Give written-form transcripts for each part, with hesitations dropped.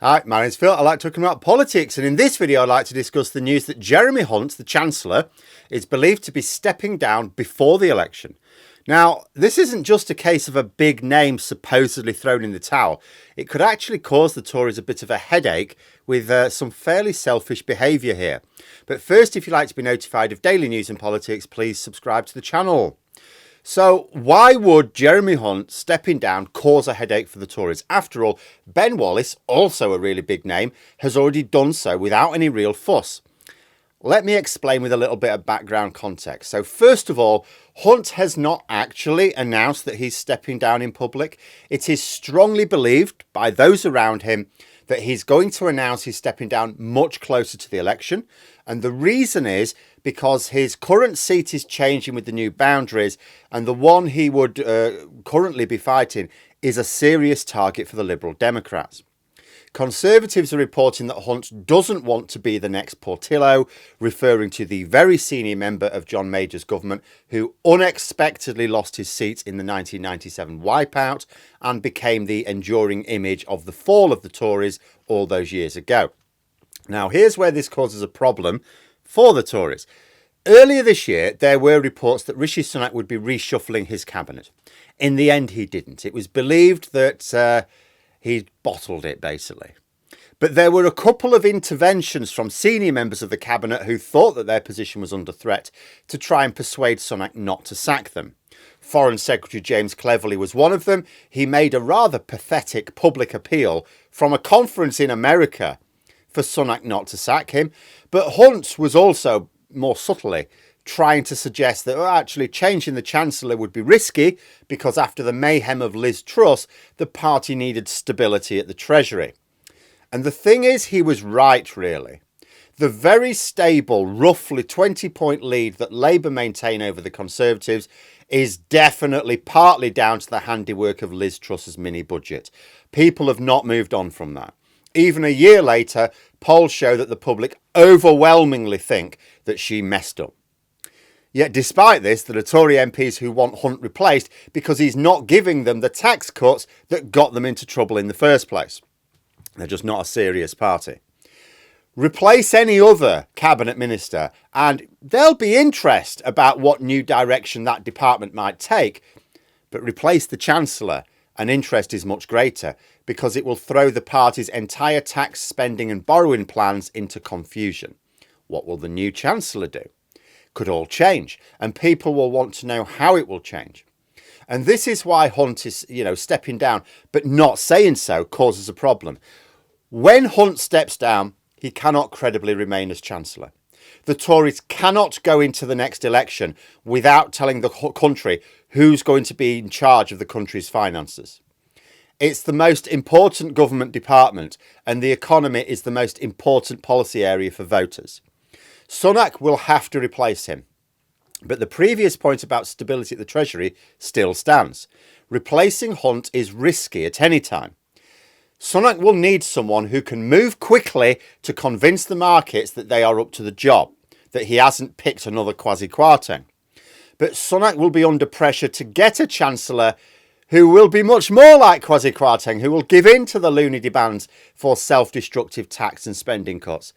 Hi, my name's Phil. I like talking about politics, and in this video I'd like to discuss the news that Jeremy Hunt, the Chancellor, is believed to be stepping down before the election. Now, this isn't just a case of a big name supposedly thrown in the towel. It could actually cause the Tories a bit of a headache with some fairly selfish behaviour here. But first, if you'd like to be notified of daily news and politics, please subscribe to the channel. So why would Jeremy Hunt stepping down cause a headache for the Tories? After all, Ben Wallace, also a really big name, has already done so without any real fuss. Let me explain with a little bit of background context. So first of all, Hunt has not actually announced that he's stepping down in public. It is strongly believed by those around him that he's going to announce he's stepping down much closer to the election. And the reason is because his current seat is changing with the new boundaries, and the one he would currently be fighting is a serious target for the Liberal Democrats. Conservatives are reporting that Hunt doesn't want to be the next Portillo, referring to the very senior member of John Major's government who unexpectedly lost his seat in the 1997 wipeout and became the enduring image of the fall of the Tories all those years ago. Now, here's where this causes a problem for the Tories. Earlier this year, there were reports that Rishi Sunak would be reshuffling his cabinet. In the end, he didn't. It was believed that he bottled it, basically. But there were a couple of interventions from senior members of the cabinet who thought that their position was under threat to try and persuade Sunak not to sack them. Foreign Secretary James Cleverly was one of them. He made a rather pathetic public appeal from a conference in America for Sunak not to sack him. But Hunt was also, more subtly, trying to suggest that actually changing the Chancellor would be risky because after the mayhem of Liz Truss, the party needed stability at the Treasury. And the thing is, he was right, really. The very stable, roughly 20-point lead that Labour maintain over the Conservatives is definitely partly down to the handiwork of Liz Truss's mini-budget. People have not moved on from that. Even a year later, polls show that the public overwhelmingly think that she messed up. Yet despite this, there are Tory MPs who want Hunt replaced because he's not giving them the tax cuts that got them into trouble in the first place. They're just not a serious party. Replace any other cabinet minister and there'll be interest about what new direction that department might take. But replace the Chancellor and interest is much greater because it will throw the party's entire tax spending and borrowing plans into confusion. What will the new Chancellor do? Could all change, and people will want to know how it will change. And this is why Hunt is, stepping down, but not saying so causes a problem. When Hunt steps down, he cannot credibly remain as Chancellor. The Tories cannot go into the next election without telling the country who's going to be in charge of the country's finances. It's the most important government department, and the economy is the most important policy area for voters. Sunak will have to replace him. But the previous point about stability at the Treasury still stands. Replacing Hunt is risky at any time. Sunak will need someone who can move quickly to convince the markets that they are up to the job, that he hasn't picked another Kwasi Kwarteng. But Sunak will be under pressure to get a Chancellor who will be much more like Kwasi Kwarteng, who will give in to the loony demands for self-destructive tax and spending cuts.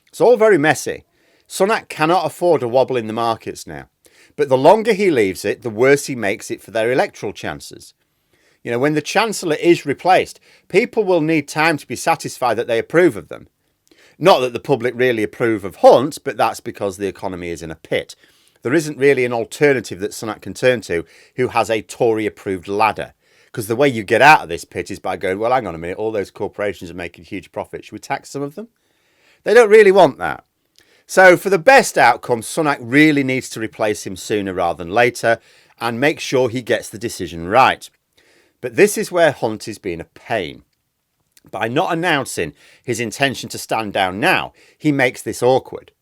It's all very messy. Sunak cannot afford a wobble in the markets now. But the longer he leaves it, the worse he makes it for their electoral chances. When the Chancellor is replaced, people will need time to be satisfied that they approve of them. Not that the public really approve of Hunt, but that's because the economy is in a pit. There isn't really an alternative that Sunak can turn to who has a Tory-approved ladder. Because the way you get out of this pit is by going, well, hang on a minute, all those corporations are making huge profits. Should we tax some of them? They don't really want that. So for the best outcome, Sunak really needs to replace him sooner rather than later and make sure he gets the decision right. But this is where Hunt is being a pain. By not announcing his intention to stand down now, he makes this awkward.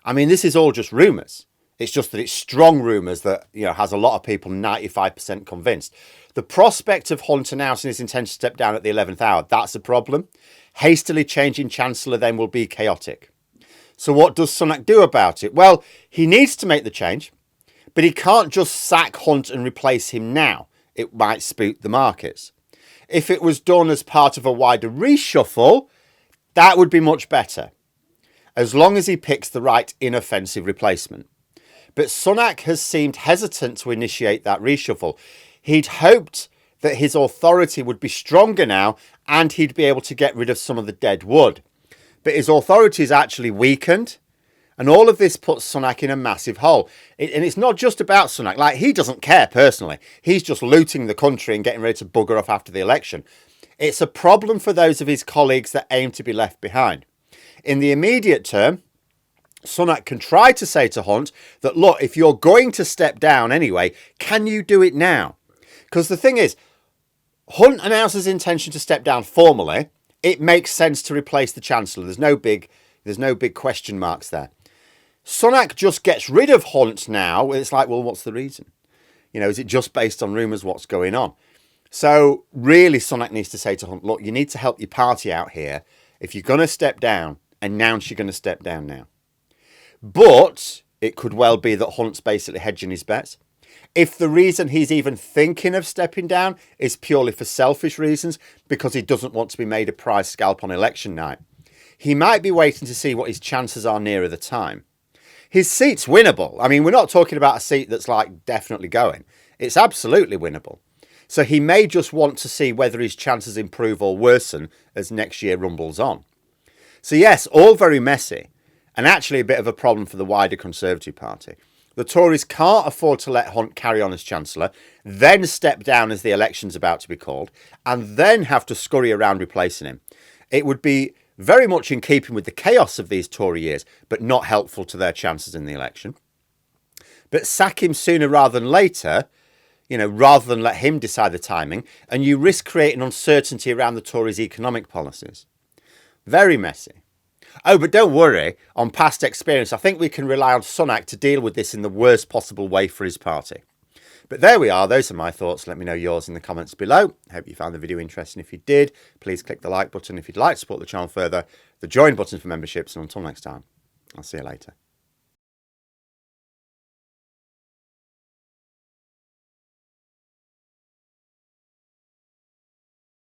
I mean, this is all just rumours. It's just that it's strong rumours that, has a lot of people 95% convinced. The prospect of Hunt announcing his intention to step down at the 11th hour, that's a problem. Hastily changing Chancellor then will be chaotic. So what does Sunak do about it? Well, he needs to make the change, but he can't just sack Hunt and replace him now. It might spook the markets. If it was done as part of a wider reshuffle, That would be much better, as long as he picks the right inoffensive replacement. But Sunak has seemed hesitant to initiate that reshuffle. He'd hoped that his authority would be stronger now and he'd be able to get rid of some of the dead wood. But his authority is actually weakened, and all of this puts Sunak in a massive hole. And it's not just about Sunak. Like, he doesn't care personally. He's just looting the country and getting ready to bugger off after the election. It's a problem for those of his colleagues that aim to be left behind. In the immediate term, Sunak can try to say to Hunt that, look, if you're going to step down anyway, can you do it now? Because the thing is, Hunt announces his intention to step down formally. It makes sense to replace the Chancellor. There's no big question marks there. Sunak just gets rid of Hunt now. It's like, well, what's the reason? You know, is it just based on rumours? What's going on? So really, Sunak needs to say to Hunt, look, you need to help your party out here. If you're going to step down, announce you're going to step down now. But it could well be that Hunt's basically hedging his bets. If the reason he's even thinking of stepping down is purely for selfish reasons, because he doesn't want to be made a prize scalp on election night, he might be waiting to see what his chances are nearer the time. His seat's winnable. I mean, we're not talking about a seat that's like definitely going. It's absolutely winnable. So he may just want to see whether his chances improve or worsen as next year rumbles on. So yes, all very messy, and actually a bit of a problem for the wider Conservative Party. The Tories can't afford to let Hunt carry on as Chancellor, then step down as the election's about to be called, and then have to scurry around replacing him. It would be very much in keeping with the chaos of these Tory years, but not helpful to their chances in the election. But sack him sooner rather than later, rather than let him decide the timing, and you risk creating uncertainty around the Tories' economic policies. Very messy. Oh, but don't worry, on past experience, I think we can rely on Sunak to deal with this in the worst possible way for his party. But there we are. Those are my thoughts. Let me know yours in the comments below. I hope you found the video interesting. If you did, please click the like button. If you'd like to support the channel further, the join button for memberships. And until next time, I'll see you later.